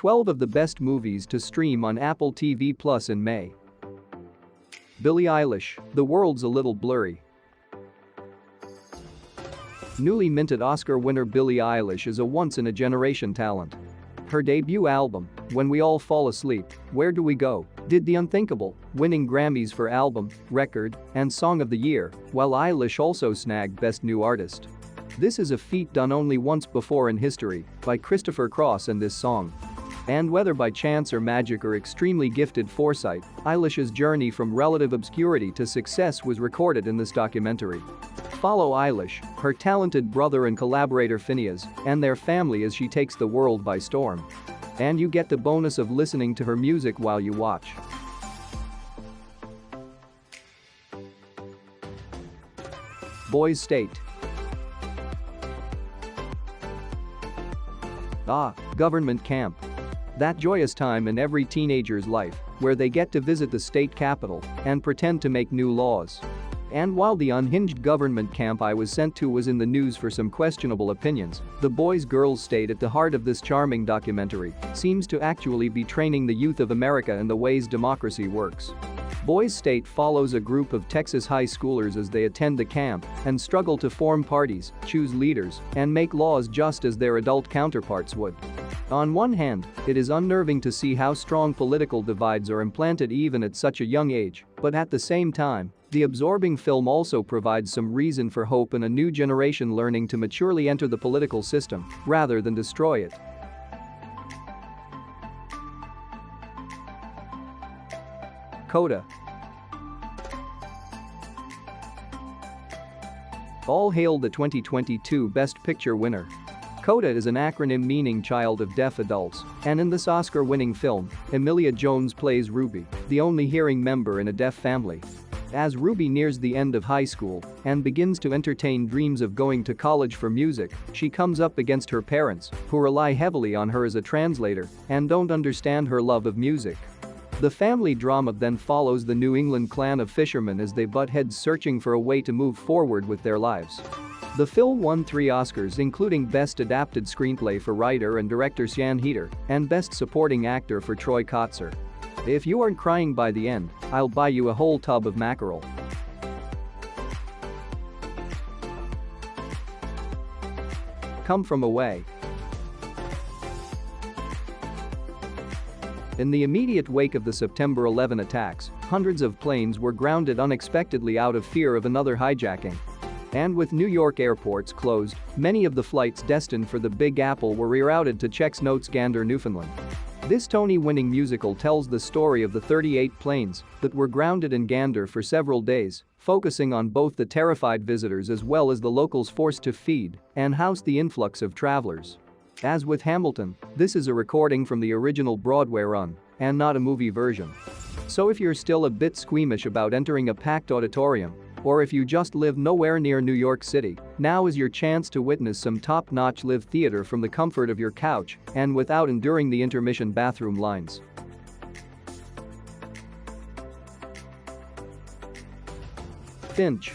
12 of the best movies to stream on Apple TV Plus in May. Billie Eilish, The World's a Little Blurry. Newly minted Oscar winner Billie Eilish is a once-in-a-generation talent. Her debut album, When We All Fall Asleep, Where Do We Go?, did the unthinkable, winning Grammys for Album, Record, and Song of the Year, while Eilish also snagged Best New Artist. This is a feat done only once before in history, by Christopher Cross and this song. And whether by chance or magic or extremely gifted foresight, Eilish's journey from relative obscurity to success was recorded in this documentary. Follow Eilish, her talented brother and collaborator Phineas, and their family as she takes the world by storm. And you get the bonus of listening to her music while you watch. Boys State. Government camp. That joyous time in every teenager's life, where they get to visit the state capitol and pretend to make new laws. And while the unhinged government camp I was sent to was in the news for some questionable opinions, the boys-girls state at the heart of this charming documentary seems to actually be training the youth of America in the ways democracy works. Boys State follows a group of Texas high schoolers as they attend the camp and struggle to form parties, choose leaders, and make laws just as their adult counterparts would. On one hand, it is unnerving to see how strong political divides are implanted even at such a young age, but at the same time, the absorbing film also provides some reason for hope in a new generation learning to maturely enter the political system rather than destroy it. CODA. All hail the 2022 Best Picture winner. CODA is an acronym meaning Child of Deaf Adults, and in this Oscar-winning film, Emilia Jones plays Ruby, the only hearing member in a deaf family. As Ruby nears the end of high school and begins to entertain dreams of going to college for music, she comes up against her parents, who rely heavily on her as a translator and don't understand her love of music. The family drama then follows the New England clan of fishermen as they butt heads searching for a way to move forward with their lives. The film won 3 Oscars including Best Adapted Screenplay for writer and director Sian Heder and Best Supporting Actor for Troy Kotsur. If you aren't crying by the end, I'll buy you a whole tub of mackerel. Come From Away. In the immediate wake of the September 11 attacks, hundreds of planes were grounded unexpectedly out of fear of another hijacking. And with New York airports closed, many of the flights destined for the Big Apple were rerouted to Czechoslovakia, Gander, Newfoundland. This Tony-winning musical tells the story of the 38 planes that were grounded in Gander for several days, focusing on both the terrified visitors as well as the locals forced to feed and house the influx of travelers. As with Hamilton, this is a recording from the original Broadway run and not a movie version. So if you're still a bit squeamish about entering a packed auditorium, or if you just live nowhere near New York City, now is your chance to witness some top-notch live theater from the comfort of your couch and without enduring the intermission bathroom lines. Finch.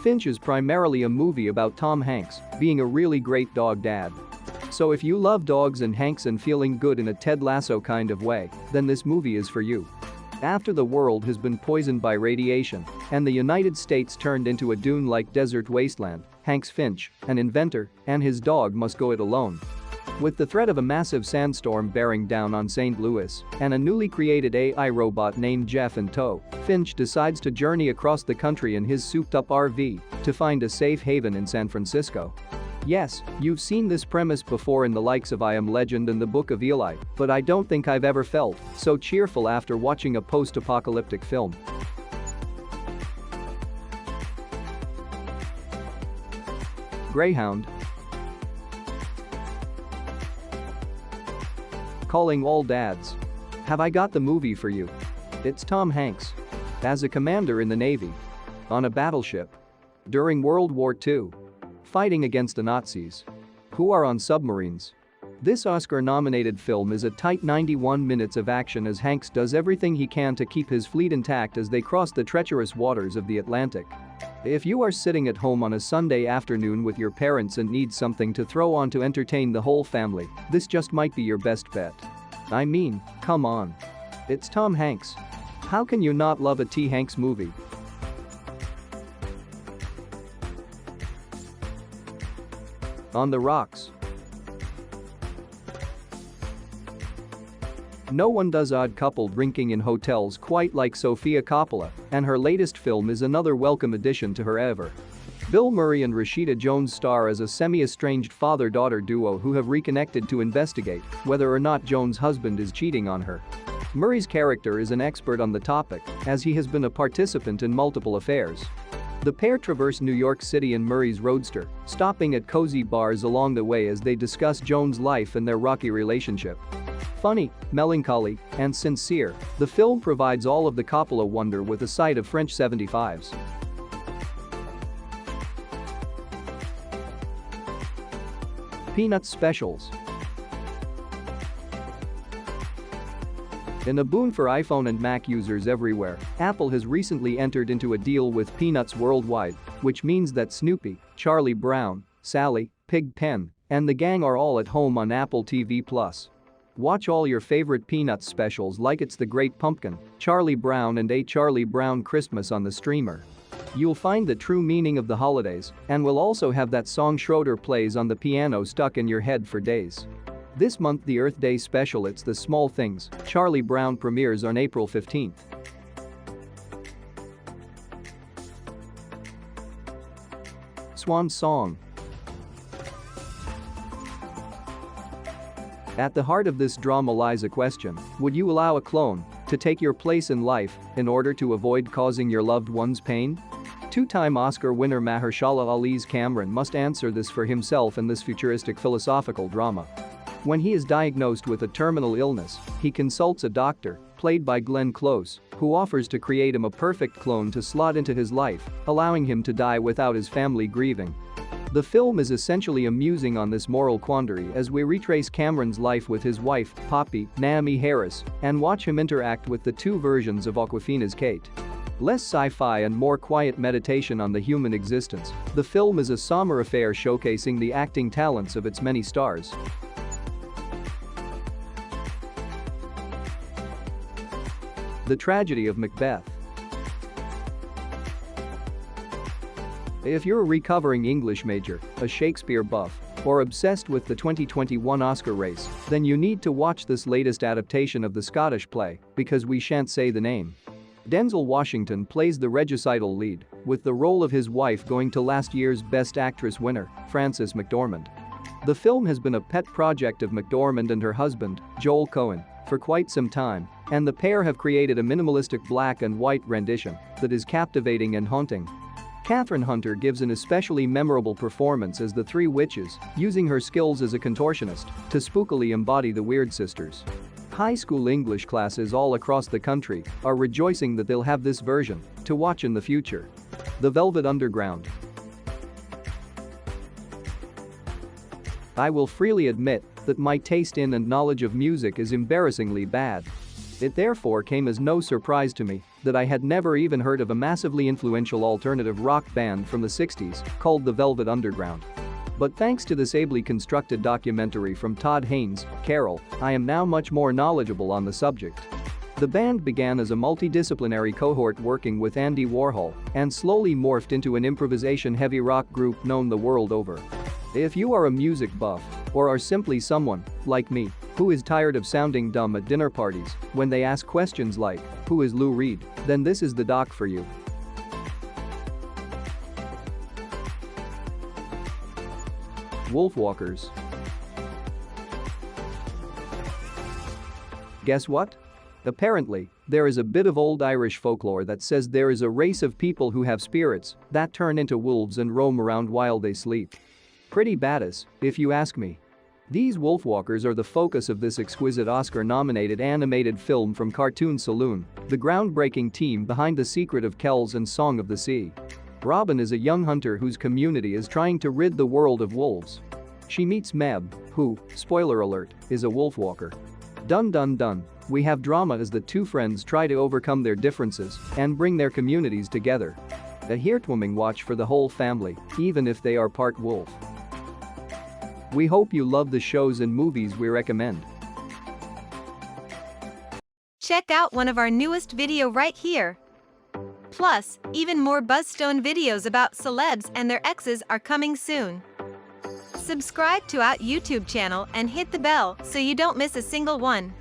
Finch is primarily a movie about Tom Hanks being a really great dog dad. So if you love dogs and Hanks and feeling good in a Ted Lasso kind of way, then this movie is for you. After the world has been poisoned by radiation and the United States turned into a dune-like desert wasteland, Hanks Finch, an inventor, and his dog must go it alone. With the threat of a massive sandstorm bearing down on St. Louis and a newly created AI robot named Jeff in tow, Finch decides to journey across the country in his souped-up RV to find a safe haven in San Francisco. Yes, you've seen this premise before in the likes of I Am Legend and the Book of Eli, but I don't think I've ever felt so cheerful after watching a post-apocalyptic film. Greyhound. Calling all dads. Have I got the movie for you? It's Tom Hanks. As a commander in the Navy. On a battleship. During World War II. Fighting against the Nazis. Who are on submarines. This Oscar-nominated film is a tight 91 minutes of action as Hanks does everything he can to keep his fleet intact as they cross the treacherous waters of the Atlantic. If you are sitting at home on a Sunday afternoon with your parents and need something to throw on to entertain the whole family, this just might be your best bet. I mean, come on. It's Tom Hanks. How can you not love a T. Hanks movie? On the Rocks. No one does odd couple drinking in hotels quite like Sofia Coppola, and her latest film is another welcome addition to her ever. Bill Murray and Rashida Jones star as a semi-estranged father-daughter duo who have reconnected to investigate whether or not Jones' husband is cheating on her. Murray's character is an expert on the topic, as he has been a participant in multiple affairs. The pair traverse New York City in Murray's roadster, stopping at cozy bars along the way as they discuss Jones' life and their rocky relationship. Funny, melancholy, and sincere, the film provides all of the Coppola wonder with a side of French 75s. Peanuts specials. In a boon for iPhone and Mac users everywhere, Apple has recently entered into a deal with Peanuts Worldwide, which means that Snoopy, Charlie Brown, Sally, Pigpen, and the gang are all at home on Apple TV+. Watch all your favorite Peanuts specials like It's the Great Pumpkin, Charlie Brown and A Charlie Brown Christmas on the streamer. You'll find the true meaning of the holidays and will also have that song Schroeder plays on the piano stuck in your head for days. This month the Earth Day special It's the Small Things, Charlie Brown premieres on April 15th. Swan Song. At the heart of this drama lies a question: would you allow a clone to take your place in life in order to avoid causing your loved ones pain? Two-time Oscar winner Mahershala Ali's Cameron must answer this for himself in this futuristic philosophical drama. When he is diagnosed with a terminal illness, he consults a doctor, played by Glenn Close, who offers to create him a perfect clone to slot into his life, allowing him to die without his family grieving. The film is essentially amusing on this moral quandary as we retrace Cameron's life with his wife, Poppy, Naomi Harris, and watch him interact with the two versions of Awkwafina's Kate. Less sci-fi and more quiet meditation on the human existence, the film is a somber affair showcasing the acting talents of its many stars. The Tragedy of Macbeth. If you're a recovering English major, a Shakespeare buff, or obsessed with the 2021 Oscar race, then you need to watch this latest adaptation of the Scottish play, because we shan't say the name. Denzel Washington plays the regicidal lead, with the role of his wife going to last year's Best Actress winner, Frances McDormand. The film has been a pet project of McDormand and her husband, Joel Cohen, for quite some time, and the pair have created a minimalistic black and white rendition that is captivating and haunting. Catherine Hunter gives an especially memorable performance as the three witches, using her skills as a contortionist to spookily embody the Weird Sisters. High school English classes all across the country are rejoicing that they'll have this version to watch in the future. The Velvet Underground. I will freely admit that my taste in and knowledge of music is embarrassingly bad. It therefore came as no surprise to me that I had never even heard of a massively influential alternative rock band from the 60s called the Velvet Underground. But thanks to this ably constructed documentary from Todd Haynes, Carol, I am now much more knowledgeable on the subject. The band began as a multidisciplinary cohort working with Andy Warhol and slowly morphed into an improvisation heavy rock group known the world over. If you are a music buff, or are simply someone, like me, who is tired of sounding dumb at dinner parties when they ask questions like, "Who is Lou Reed?" then this is the doc for you. Wolfwalkers. Guess what? Apparently, there is a bit of old Irish folklore that says there is a race of people who have spirits that turn into wolves and roam around while they sleep. Pretty badass, if you ask me. These Wolfwalkers are the focus of this exquisite Oscar-nominated animated film from Cartoon Saloon, the groundbreaking team behind The Secret of Kells and Song of the Sea. Robin is a young hunter whose community is trying to rid the world of wolves. She meets Meb, who, spoiler alert, is a wolfwalker. Dun dun dun. We have drama as the two friends try to overcome their differences and bring their communities together. A heartwarming watch for the whole family, even if they are part wolf. We hope you love the shows and movies we recommend. Check out one of our newest video right here. Plus, even more Buzzstone videos about celebs and their exes are coming soon. Subscribe to our YouTube channel and hit the bell so you don't miss a single one.